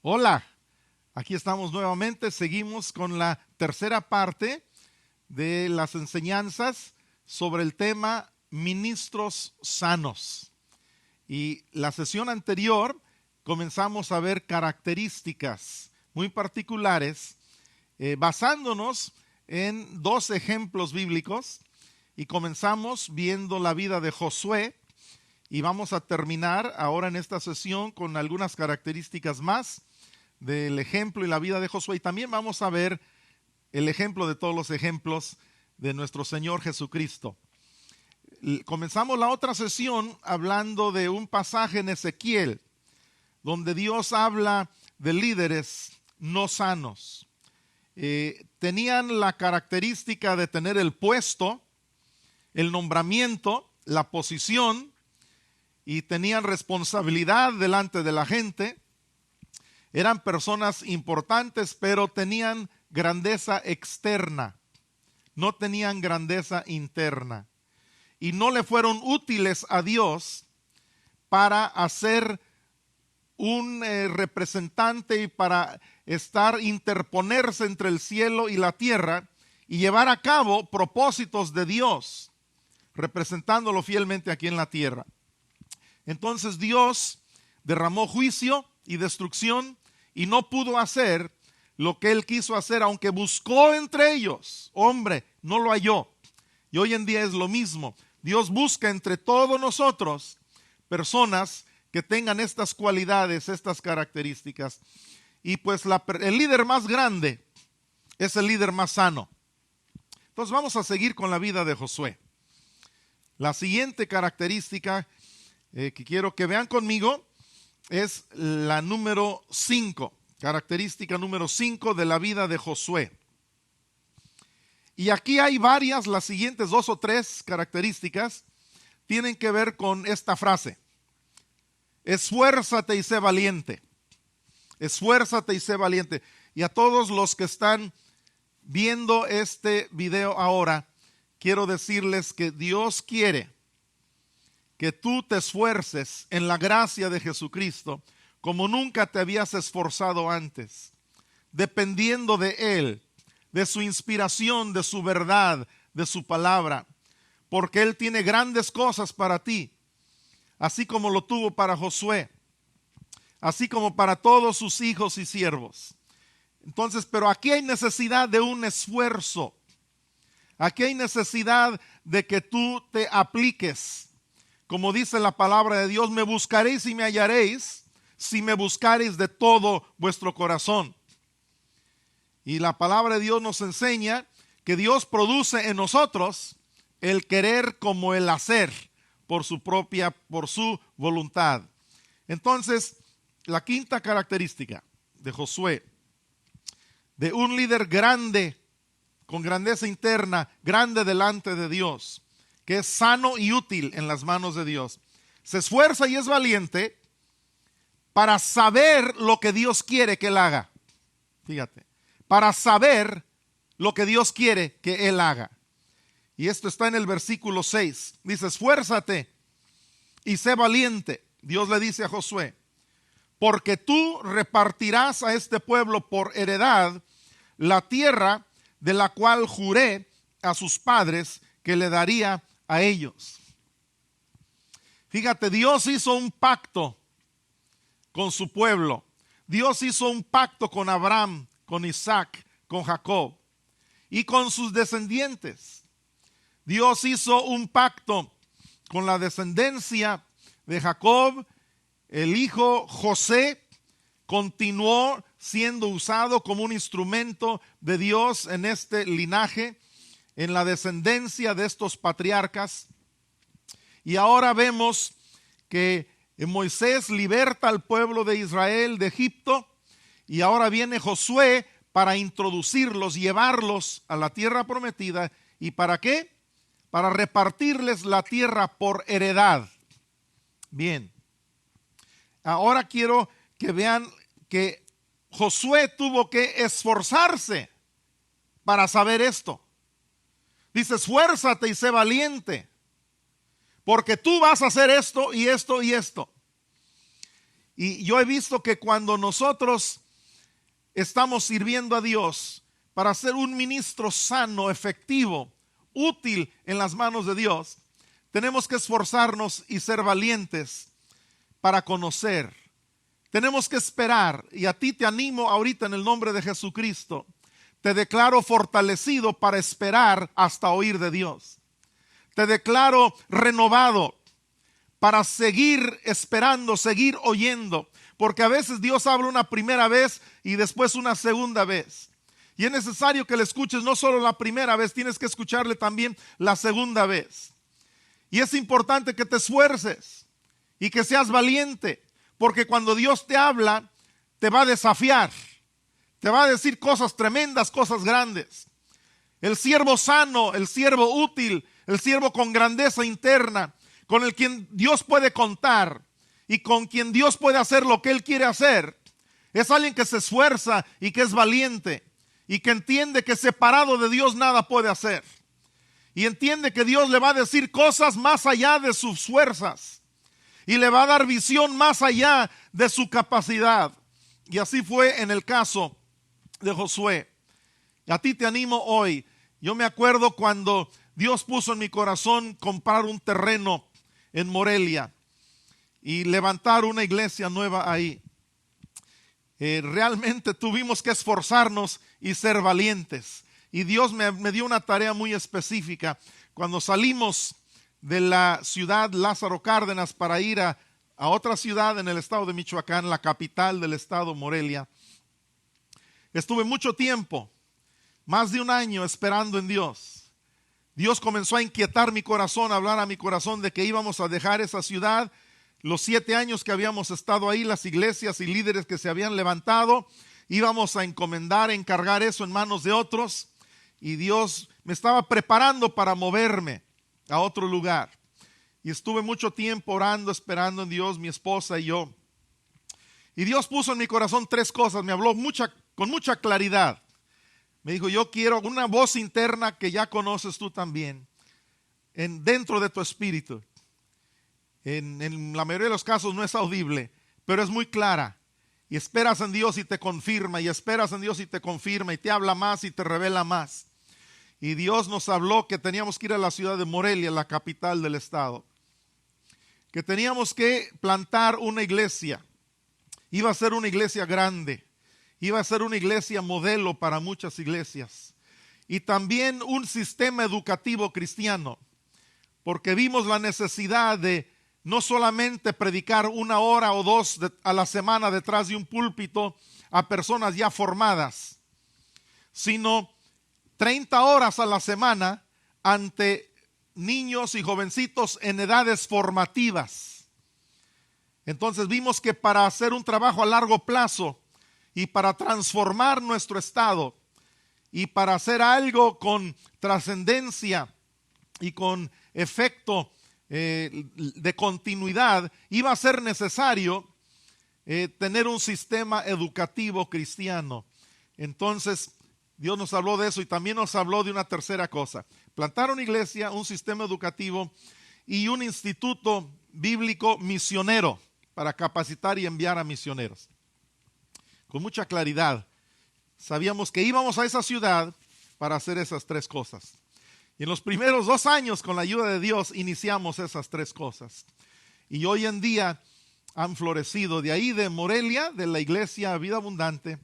Hola, aquí estamos nuevamente, seguimos con la tercera parte de las enseñanzas sobre el tema ministros sanos. Y la sesión anterior comenzamos a ver características muy particulares basándonos en dos ejemplos bíblicos y comenzamos viendo la vida de Josué y vamos a terminar ahora en esta sesión con algunas características más del ejemplo y la vida de Josué, y también vamos a ver el ejemplo de todos los ejemplos de nuestro Señor Jesucristo. Comenzamos la otra sesión hablando de un pasaje en Ezequiel donde Dios habla de líderes no sanos. Tenían la característica de tener el puesto, el nombramiento, la posición, y tenían responsabilidad delante de la gente. Eran personas importantes, pero tenían grandeza externa, no tenían grandeza interna. Y no le fueron útiles a Dios para hacer un representante y para interponerse entre el cielo y la tierra y llevar a cabo propósitos de Dios, representándolo fielmente aquí en la tierra. Entonces Dios derramó juicio y destrucción y no pudo hacer lo que él quiso hacer, aunque buscó entre ellos, hombre, no lo halló. Y hoy en día es lo mismo. Dios busca entre todos nosotros personas que tengan estas cualidades, estas características. Y pues el líder más grande es el líder más sano. Entonces vamos a seguir con la vida de Josué. La siguiente característica que quiero que vean conmigo es la número 5, característica número 5 de la vida de Josué. Y aquí hay varias, las siguientes 2 o 3 características tienen que ver con esta frase: esfuérzate y sé valiente. Esfuérzate y sé valiente. Y a todos los que están viendo este video ahora, quiero decirles que Dios quiere que tú te esfuerces en la gracia de Jesucristo como nunca te habías esforzado antes, dependiendo de Él, de su inspiración, de su verdad, de su palabra, porque Él tiene grandes cosas para ti, así como lo tuvo para Josué, así como para todos sus hijos y siervos. Entonces, pero aquí hay necesidad de un esfuerzo, aquí hay necesidad de que tú te apliques. Como dice la palabra de Dios, me buscaréis y me hallaréis si me buscaréis de todo vuestro corazón. Y la palabra de Dios nos enseña que Dios produce en nosotros el querer como el hacer por su voluntad. Entonces, la quinta característica de Josué, de un líder grande, con grandeza interna, grande delante de Dios, que es sano y útil en las manos de Dios, se esfuerza y es valiente para saber lo que Dios quiere que él haga. Fíjate, para saber lo que Dios quiere que él haga. Y esto está en el versículo 6. Dice, esfuérzate y sé valiente. Dios le dice a Josué, porque tú repartirás a este pueblo por heredad la tierra de la cual juré a sus padres que le daría a ellos. Fíjate, Dios hizo un pacto con su pueblo. Dios hizo un pacto con Abraham, con Isaac, con Jacob y con sus descendientes. Dios hizo un pacto con la descendencia de Jacob. El hijo José continuó siendo usado como un instrumento de Dios en este linaje, en la descendencia de estos patriarcas. Y ahora vemos que Moisés liberta al pueblo de Israel de Egipto, y ahora viene Josué para introducirlos, llevarlos a la tierra prometida. ¿Y para qué? Para repartirles la tierra por heredad. Bien, ahora quiero que vean que Josué tuvo que esforzarse para saber esto. Dice, esfuérzate y sé valiente, porque tú vas a hacer esto y esto y esto. Y yo he visto que cuando nosotros estamos sirviendo a Dios para ser un ministro sano, efectivo, útil en las manos de Dios, tenemos que esforzarnos y ser valientes para conocer. Tenemos que esperar, y a ti te animo ahorita en el nombre de Jesucristo. Te declaro fortalecido para esperar hasta oír de Dios. Te declaro renovado para seguir esperando, seguir oyendo. Porque a veces Dios habla una primera vez y después una segunda vez. Y es necesario que le escuches no solo la primera vez, tienes que escucharle también la segunda vez. Y es importante que te esfuerces y que seas valiente. Porque cuando Dios te habla, te va a desafiar. Te va a decir cosas tremendas, cosas grandes. El siervo sano, el siervo útil, el siervo con grandeza interna, con el quien Dios puede contar y con quien Dios puede hacer lo que Él quiere hacer, es alguien que se esfuerza y que es valiente y que entiende que separado de Dios nada puede hacer. Y entiende que Dios le va a decir cosas más allá de sus fuerzas y le va a dar visión más allá de su capacidad. Y así fue en el caso de Josué. A ti te animo hoy. Yo me acuerdo cuando Dios puso en mi corazón comprar un terreno en Morelia y levantar una iglesia nueva ahí. Realmente tuvimos que esforzarnos y ser valientes. Y Dios me dio una tarea muy específica. Cuando salimos de la ciudad Lázaro Cárdenas para ir a otra ciudad en el estado de Michoacán, la capital del estado, Morelia, estuve mucho tiempo, más de un año, esperando en Dios. Dios comenzó a inquietar mi corazón, a hablar a mi corazón de que íbamos a dejar esa ciudad. Los 7 años que habíamos estado ahí, las iglesias y líderes que se habían levantado, íbamos a encomendar, encargar eso en manos de otros. Y Dios me estaba preparando para moverme a otro lugar. Y estuve mucho tiempo orando, esperando en Dios, mi esposa y yo. Y Dios puso en mi corazón 3 cosas, me habló con mucha claridad. Me dijo, yo quiero una voz interna que ya conoces tú también, dentro de tu espíritu. En la mayoría de los casos no es audible, pero es muy clara. Y esperas en Dios y te confirma, y esperas en Dios y te confirma, y te habla más y te revela más. Y Dios nos habló que teníamos que ir a la ciudad de Morelia, la capital del estado. Que teníamos que plantar una iglesia. Iba a ser una iglesia grande. Iba a ser una iglesia modelo para muchas iglesias. Y también un sistema educativo cristiano. Porque vimos la necesidad de no solamente predicar 1 hora o 2 a la semana detrás de un púlpito a personas ya formadas, sino 30 horas a la semana ante niños y jovencitos en edades formativas. Entonces vimos que para hacer un trabajo a largo plazo y para transformar nuestro estado y para hacer algo con trascendencia y con efecto de continuidad, iba a ser necesario tener un sistema educativo cristiano. Entonces Dios nos habló de eso y también nos habló de una tercera cosa: plantar una iglesia, un sistema educativo y un instituto bíblico misionero para capacitar y enviar a misioneros. Con mucha claridad sabíamos que íbamos a esa ciudad para hacer esas 3 cosas. Y en los primeros 2 años, con la ayuda de Dios, iniciamos esas 3 cosas. Y hoy en día han florecido. De ahí, de Morelia, de la iglesia Vida Abundante,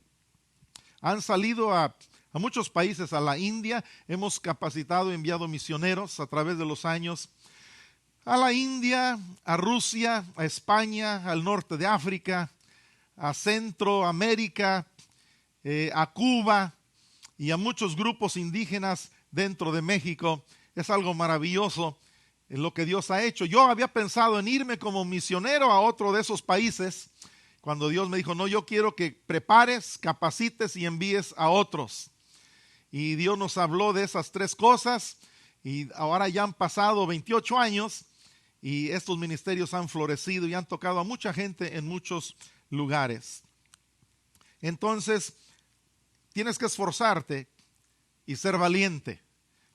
han salido a muchos países, a la India. Hemos capacitado y enviado misioneros a través de los años a la India, a Rusia, a España, al norte de África, a Centroamérica, a Cuba y a muchos grupos indígenas dentro de México. Es algo maravilloso lo que Dios ha hecho. Yo había pensado en irme como misionero a otro de esos países, cuando Dios me dijo, no, yo quiero que prepares, capacites y envíes a otros. Y Dios nos habló de esas 3 cosas y ahora ya han pasado 28 años y estos ministerios han florecido y han tocado a mucha gente en muchos lugares. Entonces, tienes que esforzarte y ser valiente,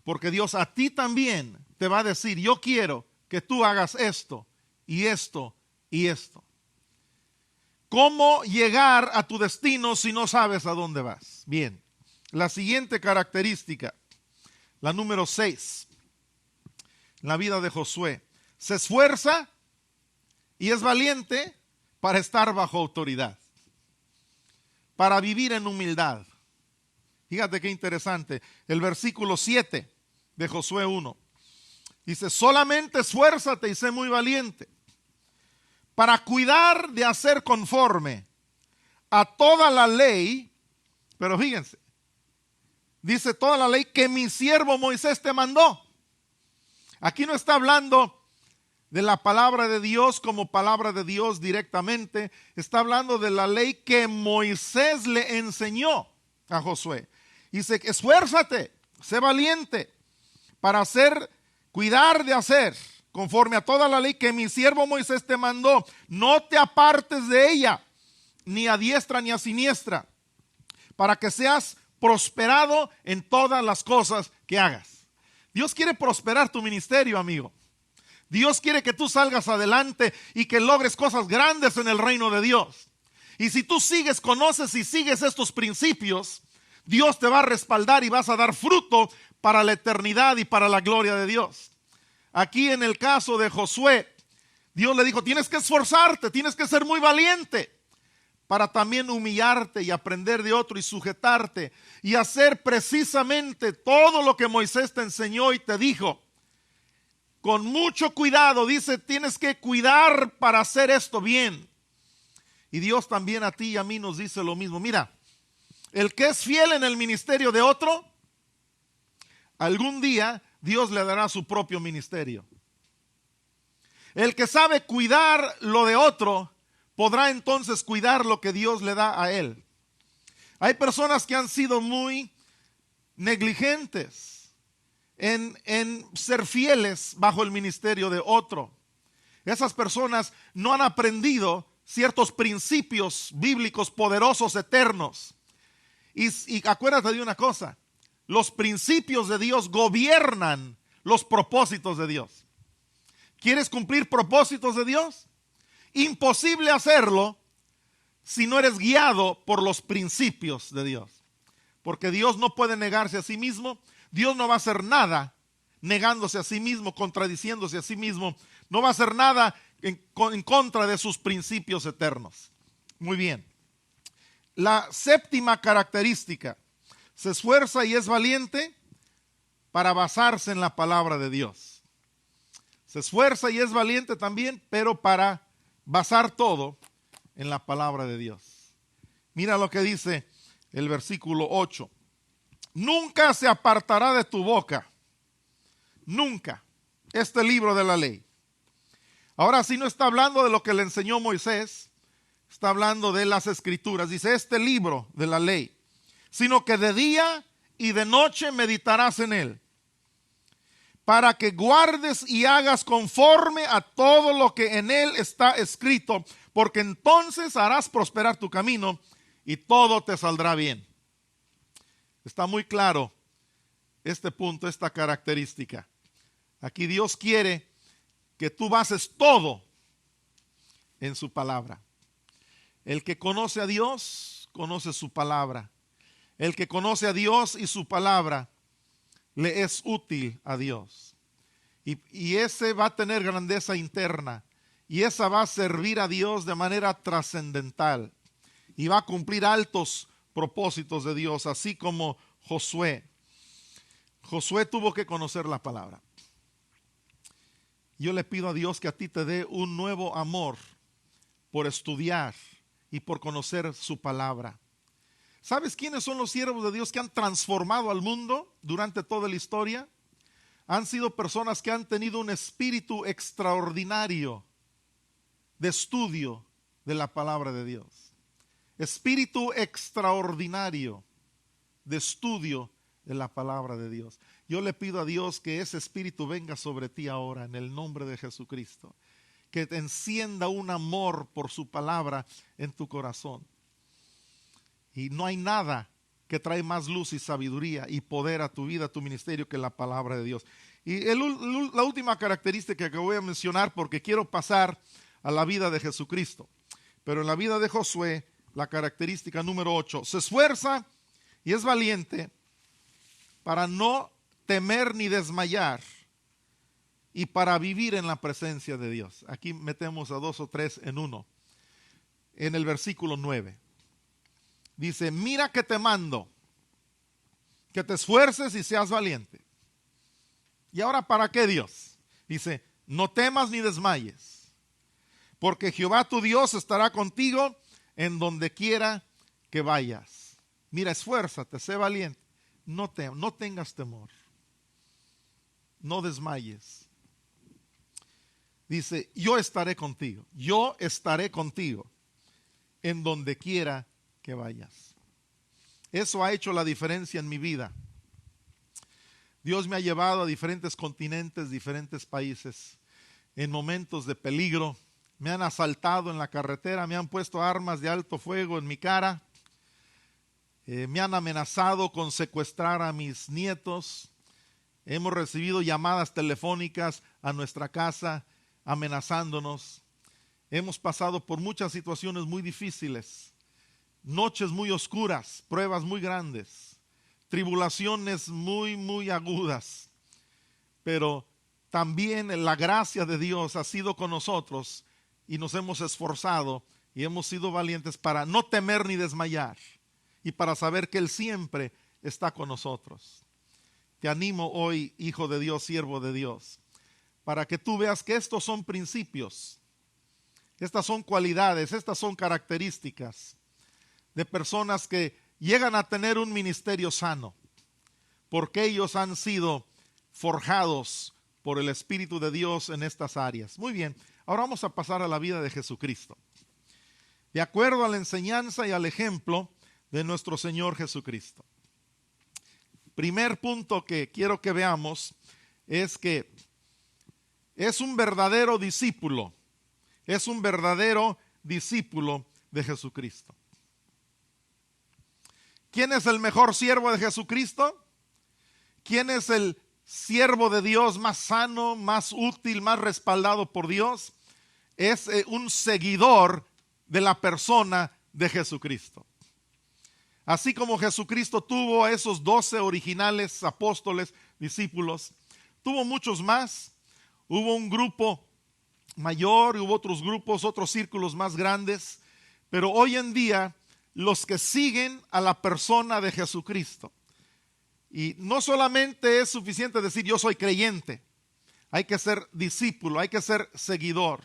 porque Dios a ti también te va a decir, yo quiero que tú hagas esto y esto y esto. ¿Cómo llegar a tu destino si no sabes a dónde vas? Bien, la siguiente característica, la número 6, la vida de Josué. Se esfuerza y es valiente para estar bajo autoridad, para vivir en humildad. Fíjate qué interesante. El versículo 7 de Josué 1 dice: solamente esfuérzate y sé muy valiente para cuidar de hacer conforme a toda la ley. Pero fíjense, dice toda la ley que mi siervo Moisés te mandó. Aquí no está hablando de la palabra de Dios como palabra de Dios directamente. Está hablando de la ley que Moisés le enseñó a Josué. Dice: esfuérzate, sé valiente para cuidar de hacer conforme a toda la ley que mi siervo Moisés te mandó. No te apartes de ella, ni a diestra ni a siniestra, para que seas prosperado en todas las cosas que hagas. Dios quiere prosperar tu ministerio, amigo. Dios quiere que tú salgas adelante y que logres cosas grandes en el reino de Dios. Y si tú conoces y sigues estos principios, Dios te va a respaldar y vas a dar fruto para la eternidad y para la gloria de Dios. Aquí en el caso de Josué, Dios le dijo: tienes que esforzarte, tienes que ser muy valiente para también humillarte y aprender de otro y sujetarte y hacer precisamente todo lo que Moisés te enseñó y te dijo. Con mucho cuidado, dice, tienes que cuidar para hacer esto bien. Y Dios también a ti y a mí nos dice lo mismo. Mira, el que es fiel en el ministerio de otro, algún día Dios le dará su propio ministerio. El que sabe cuidar lo de otro, podrá entonces cuidar lo que Dios le da a él. Hay personas que han sido muy negligentes en ser fieles bajo el ministerio de otro. Esas personas no han aprendido ciertos principios bíblicos poderosos, eternos. Y acuérdate de una cosa: los principios de Dios gobiernan los propósitos de Dios. ¿Quieres cumplir propósitos de Dios? Imposible hacerlo si no eres guiado por los principios de Dios. Porque Dios no puede negarse a sí mismo. Dios no va a hacer nada negándose a sí mismo, contradiciéndose a sí mismo. No va a hacer nada en contra de sus principios eternos. Muy bien. La séptima característica: se esfuerza y es valiente para basarse en la palabra de Dios. Se esfuerza y es valiente también, pero para basar todo en la palabra de Dios. Mira lo que dice el versículo 8. Nunca se apartará de tu boca, nunca, este libro de la ley. Ahora sí no está hablando de lo que le enseñó Moisés, está hablando de las escrituras. Dice: este libro de la ley, sino que de día y de noche meditarás en él, para que guardes y hagas conforme a todo lo que en él está escrito, porque entonces harás prosperar tu camino y todo te saldrá bien. Está muy claro este punto, esta característica. Aquí Dios quiere que tú bases todo en su palabra. El que conoce a Dios, conoce su palabra. El que conoce a Dios y su palabra, le es útil a Dios. Y ese va a tener grandeza interna. Y esa va a servir a Dios de manera trascendental. Y va a cumplir altos propósitos de Dios, así como Josué. Josué tuvo que conocer la palabra. Yo le pido a Dios que a ti te dé un nuevo amor por estudiar y por conocer su palabra. ¿Sabes quiénes son los siervos de Dios que han transformado al mundo durante toda la historia? Han sido personas que han tenido un espíritu extraordinario de estudio de la palabra de Dios. Espíritu extraordinario de estudio de la palabra de Dios. Yo le pido a Dios que ese espíritu venga sobre ti ahora en el nombre de Jesucristo. Que te encienda un amor por su palabra en tu corazón. Y no hay nada que trae más luz y sabiduría y poder a tu vida, a tu ministerio, que la palabra de Dios. Y la última característica que voy a mencionar, porque quiero pasar a la vida de Jesucristo. Pero en la vida de Josué, la característica número 8, se esfuerza y es valiente para no temer ni desmayar y para vivir en la presencia de Dios. Aquí metemos a 2 o 3 en uno. En el versículo 9 dice: mira que te mando, que te esfuerces y seas valiente. ¿Y ahora para qué, Dios? Dice: no temas ni desmayes, porque Jehová tu Dios estará contigo en donde quiera que vayas. Mira, esfuérzate, sé valiente, no tengas temor, no desmayes. Dice: yo estaré contigo en donde quiera que vayas. Eso ha hecho la diferencia en mi vida. Dios me ha llevado a diferentes continentes, diferentes países, en momentos de peligro. Me han asaltado en la carretera, me han puesto armas de alto fuego en mi cara, me han amenazado con secuestrar a mis nietos. Hemos recibido llamadas telefónicas a nuestra casa amenazándonos. Hemos pasado por muchas situaciones muy difíciles, noches muy oscuras, pruebas muy grandes, tribulaciones muy agudas. Pero también la gracia de Dios ha sido con nosotros y nos hemos esforzado y hemos sido valientes para no temer ni desmayar y para saber que Él siempre está con nosotros. Te animo hoy, hijo de Dios, siervo de Dios, para que tú veas que estos son principios, estas son cualidades, estas son características de personas que llegan a tener un ministerio sano, porque ellos han sido forjados por el Espíritu de Dios en estas áreas. Muy bien, ahora vamos a pasar a la vida de Jesucristo, de acuerdo a la enseñanza y al ejemplo de nuestro Señor Jesucristo. Primer punto que quiero que veamos es que es un verdadero discípulo. Es un verdadero discípulo de Jesucristo. ¿Quién es el mejor siervo de Jesucristo? ¿Quién es el siervo de Dios más sano, más útil, más respaldado por Dios? Es un seguidor de la persona de Jesucristo. Así como Jesucristo tuvo a esos 12 originales apóstoles, discípulos, tuvo muchos más. Hubo un grupo mayor, hubo otros grupos, otros círculos más grandes, pero hoy en día los que siguen a la persona de Jesucristo, y no solamente es suficiente decir yo soy creyente, hay que ser discípulo, hay que ser seguidor.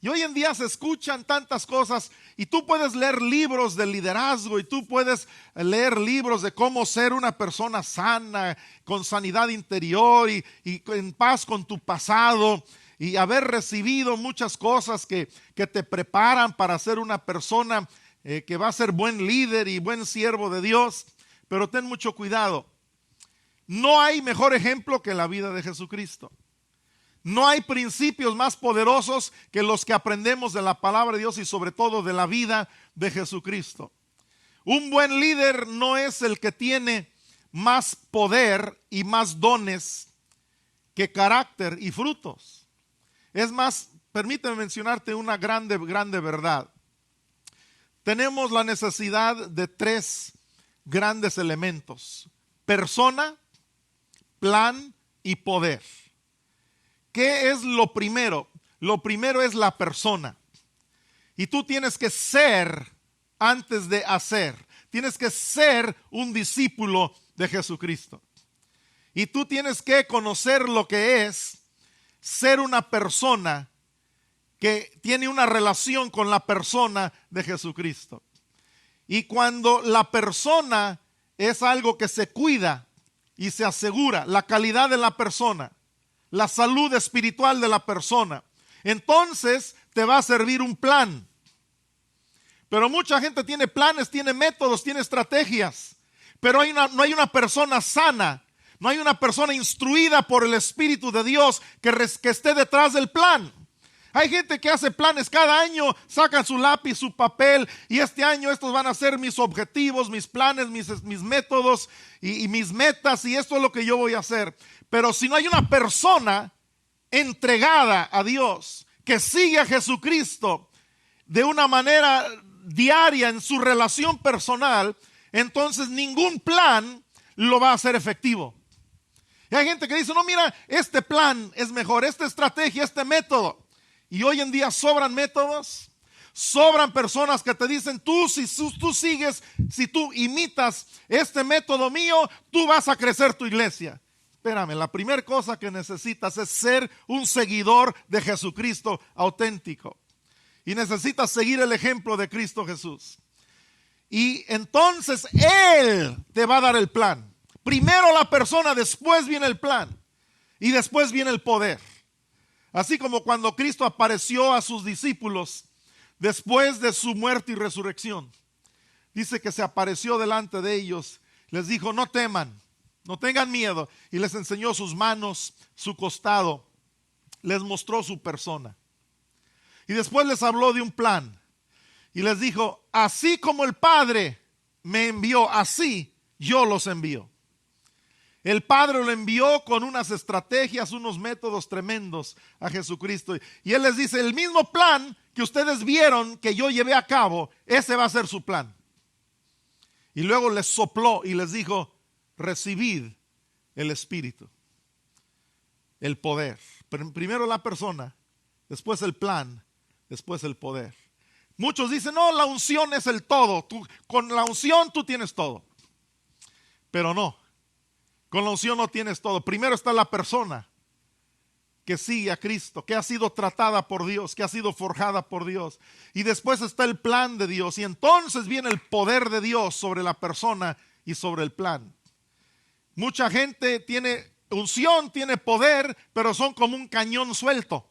Y hoy en día se escuchan tantas cosas y tú puedes leer libros de liderazgo y tú puedes leer libros de cómo ser una persona sana, con sanidad interior y en paz con tu pasado y haber recibido muchas cosas que te preparan para ser una persona que va a ser buen líder y buen siervo de Dios. Pero ten mucho cuidado. No hay mejor ejemplo que la vida de Jesucristo. No hay principios más poderosos que los que aprendemos de la palabra de Dios y sobre todo de la vida de Jesucristo. Un buen líder no es el que tiene más poder y más dones que carácter y frutos. Es más, permíteme mencionarte una grande verdad. Tenemos la necesidad de 3 grandes elementos: persona, plan y poder. ¿Qué es lo primero? Lo primero es la persona. Y tú tienes que ser antes de hacer. Tienes que ser un discípulo de Jesucristo. Y tú tienes que conocer lo que es ser una persona que tiene una relación con la persona de Jesucristo. Y cuando la persona es algo que se cuida y se asegura, la calidad de la persona, la salud espiritual de la persona, entonces te va a servir un plan. Pero mucha gente tiene planes, tiene métodos, tiene estrategias, pero no hay una persona sana, no hay una persona instruida por el Espíritu de Dios que esté detrás del plan. Hay gente que hace planes cada año, sacan su lápiz, su papel, y este año estos van a ser mis objetivos, mis planes, mis métodos y mis metas, y esto es lo que yo voy a hacer. Pero si no hay una persona entregada a Dios, que sigue a Jesucristo, de una manera diaria en su relación personal, entonces ningún plan lo va a hacer efectivo. Y hay gente que dice, no, mira, este plan es mejor, esta estrategia, este método. Y hoy en día sobran métodos, sobran personas que te dicen, tú sigues, si tú imitas este método mío, tú vas a crecer tu iglesia. Espérame, la primera cosa que necesitas es ser un seguidor de Jesucristo auténtico. Y necesitas seguir el ejemplo de Cristo Jesús. Y entonces Él te va a dar el plan. Primero la persona, después viene el plan. Y después viene el poder. Así como cuando Cristo apareció a sus discípulos después de su muerte y resurrección. Dice que se apareció delante de ellos. Les dijo, no teman, no tengan miedo. Y les enseñó sus manos, su costado. Les mostró su persona. Y después les habló de un plan. Y les dijo, así como el Padre me envió, así yo los envío. El Padre lo envió con unas estrategias, unos métodos tremendos a Jesucristo. Y Él les dice, el mismo plan que ustedes vieron que yo llevé a cabo, ese va a ser su plan. Y luego les sopló y les dijo, recibid el Espíritu, el poder. Primero la persona, después el plan, después el poder. Muchos dicen, no, la unción es el todo. Con la unción tú tienes todo. Pero no, con la unción no tienes todo. Primero está la persona que sigue a Cristo, que ha sido tratada por Dios, que ha sido forjada por Dios. Y después está el plan de Dios. Y entonces viene el poder de Dios sobre la persona y sobre el plan. Mucha gente tiene unción, tiene poder, pero son como un cañón suelto.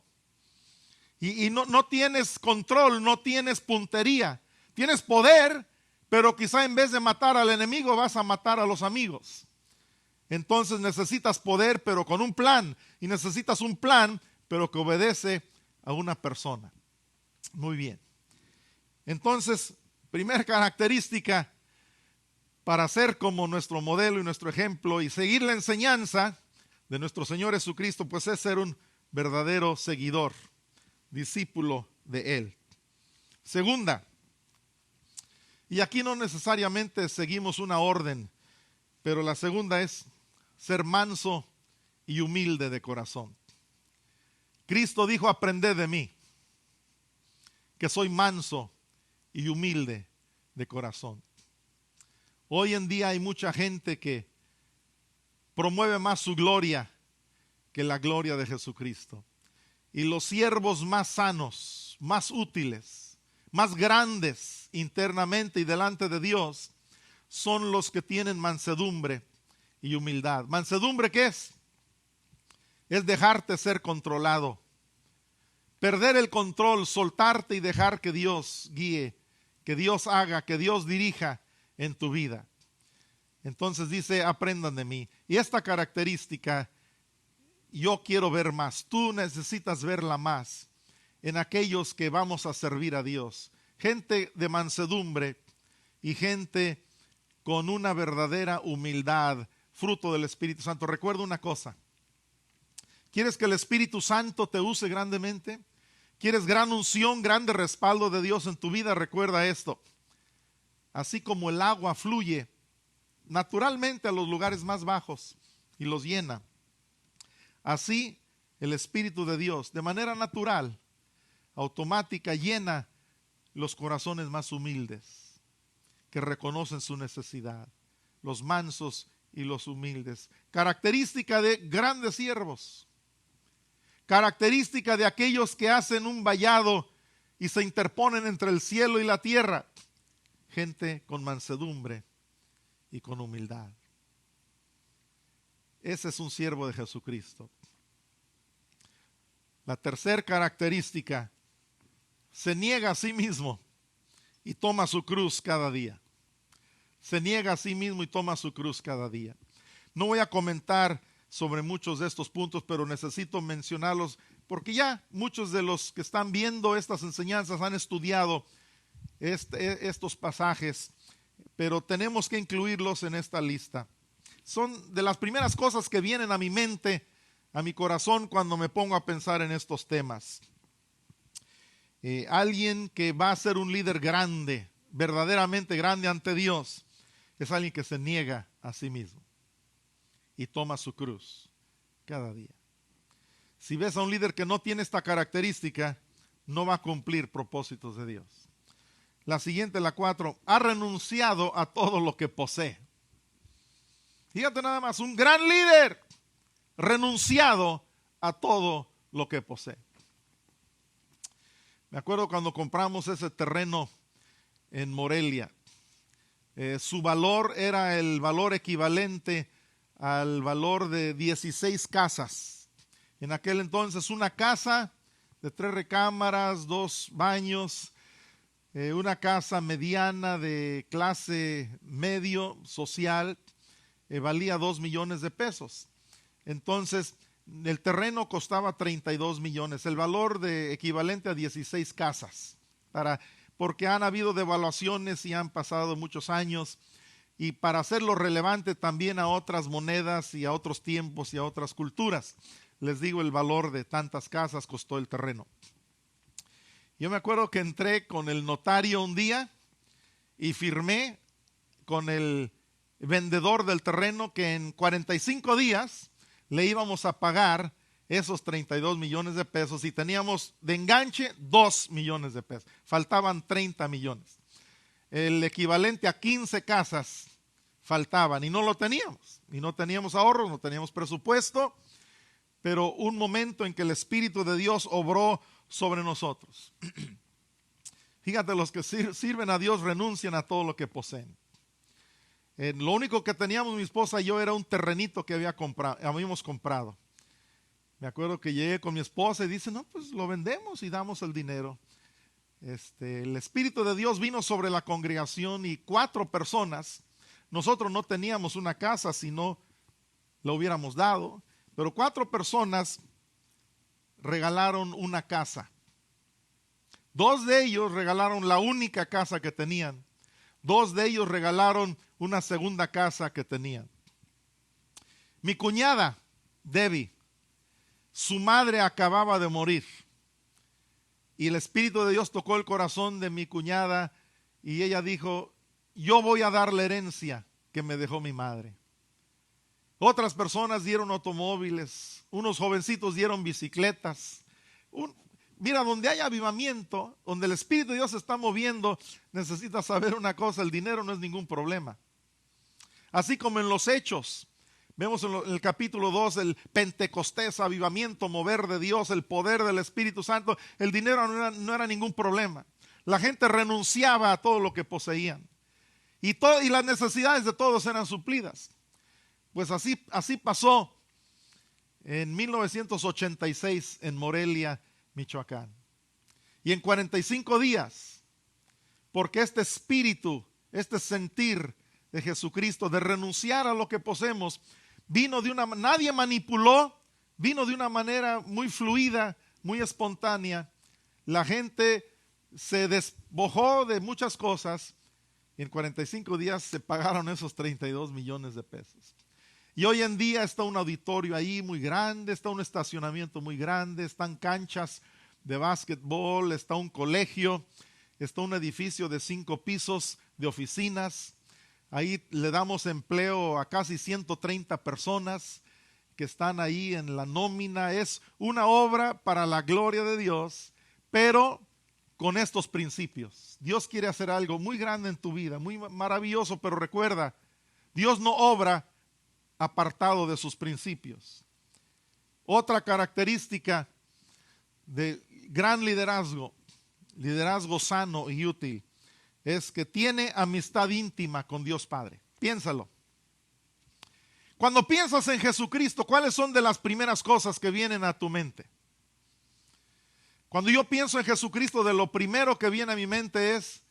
Y no tienes control, no tienes puntería. Tienes poder, pero quizá en vez de matar al enemigo vas a matar a los amigos. Entonces necesitas poder, pero con un plan. Y necesitas un plan, pero que obedece a una persona. Muy bien. Entonces, primera característica para ser como nuestro modelo y nuestro ejemplo y seguir la enseñanza de nuestro Señor Jesucristo, pues es ser un verdadero seguidor, discípulo de Él. Segunda, y aquí no necesariamente seguimos una orden, pero la segunda es ser manso y humilde de corazón. Cristo dijo, aprended de mí, que soy manso y humilde de corazón. Hoy en día hay mucha gente que promueve más su gloria que la gloria de Jesucristo. Y los siervos más sanos, más útiles, más grandes internamente y delante de Dios son los que tienen mansedumbre y humildad. ¿Mansedumbre qué es? Es dejarte ser controlado. Perder el control, soltarte y dejar que Dios guíe, que Dios haga, que Dios dirija en tu vida. Entonces dice, aprendan de mí. Y esta característica yo quiero ver más. Tú necesitas verla más en aquellos que vamos a servir a Dios. Gente de mansedumbre y gente con una verdadera humildad, fruto del Espíritu Santo. Recuerda una cosa. ¿Quieres que el Espíritu Santo te use grandemente? ¿Quieres gran unción, grande respaldo de Dios en tu vida? Recuerda esto. Así como el agua fluye naturalmente a los lugares más bajos y los llena, así el Espíritu de Dios, de manera natural, automática, llena los corazones más humildes, que reconocen su necesidad, los mansos y los humildes. Característica de grandes siervos, característica de aquellos que hacen un vallado y se interponen entre el cielo y la tierra, gente con mansedumbre y con humildad. Ese es un siervo de Jesucristo. La tercera característica, se niega a sí mismo y toma su cruz cada día. Se niega a sí mismo y toma su cruz cada día. No voy a comentar sobre muchos de estos puntos, pero necesito mencionarlos porque ya muchos de los que están viendo estas enseñanzas han estudiado estos pasajes, pero tenemos que incluirlos en esta lista. Son de las primeras cosas que vienen a mi mente, a mi corazón, cuando me pongo a pensar en estos temas. Alguien que va a ser un líder grande, verdaderamente grande ante Dios, es alguien que se niega a sí mismo y toma su cruz cada día. Si ves a un líder que no tiene esta característica, no va a cumplir propósitos de Dios. La siguiente, la 4, ha renunciado a todo lo que posee. Fíjate nada más, un gran líder renunciado a todo lo que posee. Me acuerdo cuando compramos ese terreno en Morelia. Su valor era el valor equivalente al valor de 16 casas. En aquel entonces una casa de 3 recámaras, 2 baños, una casa mediana de clase medio social, valía 2 millones de pesos. Entonces el terreno costaba 32 millones, el valor de equivalente a 16 casas, porque han habido devaluaciones y han pasado muchos años, y para hacerlo relevante también a otras monedas y a otros tiempos y a otras culturas. Les digo, el valor de tantas casas costó el terreno. Yo me acuerdo que entré con el notario un día y firmé con el vendedor del terreno que en 45 días le íbamos a pagar esos 32 millones de pesos y teníamos de enganche 2 millones de pesos. Faltaban 30 millones. El equivalente a 15 casas faltaban y no lo teníamos. Y no teníamos ahorros, no teníamos presupuesto, pero un momento en que el Espíritu de Dios obró sobre nosotros. Fíjate, los que sirven a Dios renuncian a todo lo que poseen. Lo único que teníamos mi esposa y yo era un terrenito que habíamos comprado. Me acuerdo que llegué con mi esposa y dice, no, pues lo vendemos y damos el dinero. El Espíritu de Dios vino sobre la congregación y 4 personas, nosotros no teníamos una casa, si no lo hubiéramos dado, pero 4 personas regalaron una casa. 2 de ellos regalaron la única casa que tenían. 2 de ellos regalaron una segunda casa que tenían. Mi cuñada, Debbie, su madre acababa de morir. Y el Espíritu de Dios tocó el corazón de mi cuñada y ella dijo, yo voy a dar la herencia que me dejó mi madre. Otras personas dieron automóviles, unos jovencitos dieron bicicletas. Mira, donde hay avivamiento, donde el Espíritu de Dios se está moviendo, necesitas saber una cosa, el dinero no es ningún problema. Así como en los Hechos, vemos en el capítulo 2 el Pentecostés, avivamiento, mover de Dios, el poder del Espíritu Santo. El dinero no era ningún problema. La gente renunciaba a todo lo que poseían. Y las necesidades de todos eran suplidas. Pues así pasó en 1986 en Morelia, Michoacán. Y en 45 días, porque este espíritu, este sentir de Jesucristo, de renunciar a lo que poseemos, nadie manipuló, vino de una manera muy fluida, muy espontánea. La gente se despojó de muchas cosas y en 45 días se pagaron esos 32 millones de pesos. Y hoy en día está un auditorio ahí muy grande, está un estacionamiento muy grande, están canchas de básquetbol, está un colegio, está un edificio de 5 pisos de oficinas. Ahí le damos empleo a casi 130 personas que están ahí en la nómina. Es una obra para la gloria de Dios, pero con estos principios. Dios quiere hacer algo muy grande en tu vida, muy maravilloso, pero recuerda, Dios no obra apartado de sus principios. Otra característica de gran liderazgo sano y útil, es que tiene amistad íntima con Dios Padre. Piénsalo. Cuando piensas en Jesucristo, ¿cuáles son de las primeras cosas que vienen a tu mente? Cuando yo pienso en Jesucristo, de lo primero que viene a mi mente es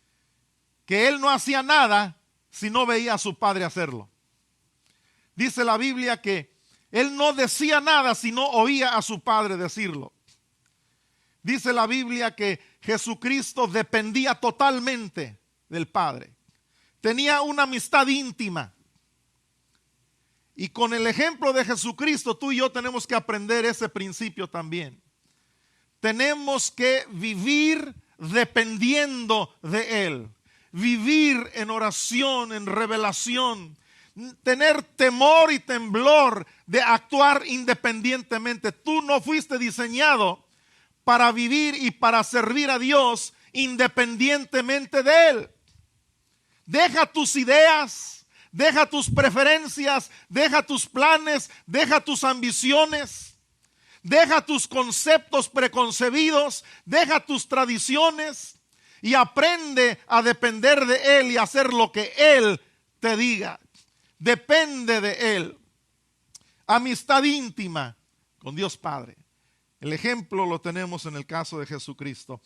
que Él no hacía nada si no veía a su Padre hacerlo. Dice la Biblia que Él no decía nada si no oía a su Padre decirlo. Dice la Biblia que Jesucristo dependía totalmente del Padre. Tenía una amistad íntima. Y con el ejemplo de Jesucristo, tú y yo tenemos que aprender ese principio también. tenemos que vivir dependiendo de Él. Vivir en oración, en revelación. Tener temor y temblor de actuar independientemente. Tú no fuiste diseñado para vivir y para servir a Dios independientemente de Él. Deja tus ideas, deja tus preferencias, deja tus planes, deja tus ambiciones, deja tus conceptos preconcebidos, deja tus tradiciones y aprende a depender de Él y hacer lo que Él te diga. Depende de Él. Amistad íntima con Dios Padre. El ejemplo lo tenemos en el caso de Jesucristo.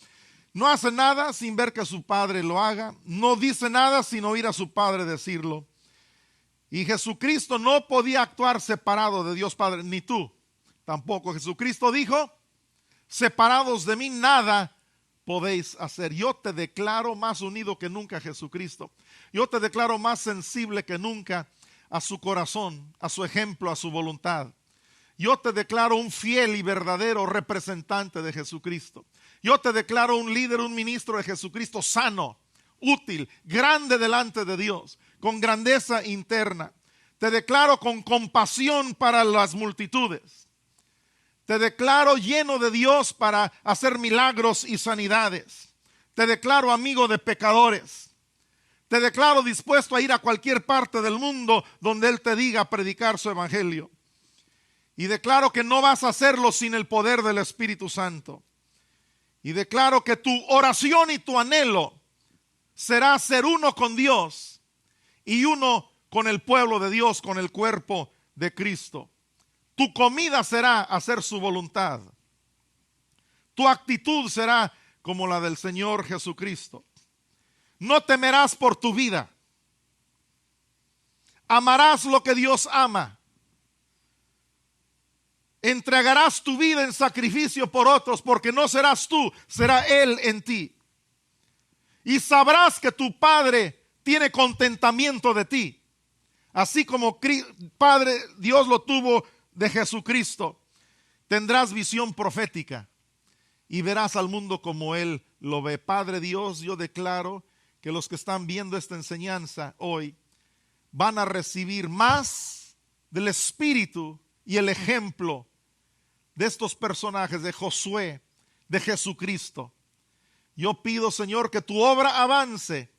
No hace nada sin ver que su Padre lo haga. No dice nada sin oír a su Padre decirlo. Y Jesucristo no podía actuar separado de Dios Padre, ni tú tampoco. Jesucristo dijo, separados de mí nada podéis hacer. Yo te declaro más unido que nunca a Jesucristo. Yo te declaro más sensible que nunca a su corazón, a su ejemplo, a su voluntad. Yo te declaro un fiel y verdadero representante de Jesucristo. Yo te declaro un líder, un ministro de Jesucristo sano, útil, grande delante de Dios, con grandeza interna. Te declaro con compasión para las multitudes. Te declaro lleno de Dios para hacer milagros y sanidades. Te declaro amigo de pecadores. Te declaro dispuesto a ir a cualquier parte del mundo donde Él te diga predicar su evangelio. Y declaro que no vas a hacerlo sin el poder del Espíritu Santo. Y declaro que tu oración y tu anhelo será ser uno con Dios y uno con el pueblo de Dios, con el cuerpo de Cristo. Tu comida será hacer su voluntad. Tu actitud será como la del Señor Jesucristo. No temerás por tu vida. Amarás lo que Dios ama. Entregarás tu vida en sacrificio por otros, porque no serás tú, será Él en ti. Y sabrás que tu Padre tiene contentamiento de ti, así como Padre Dios lo tuvo de Jesucristo. Tendrás visión profética y verás al mundo como Él lo ve. Padre Dios, yo declaro que los que están viendo esta enseñanza hoy van a recibir más del Espíritu y el ejemplo de estos personajes, de Josué, de Jesucristo. Yo pido, Señor, que tu obra avance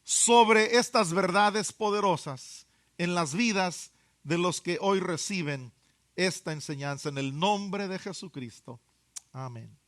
sobre estas verdades poderosas en las vidas de los que hoy reciben esta enseñanza, en el nombre de Jesucristo. Amén.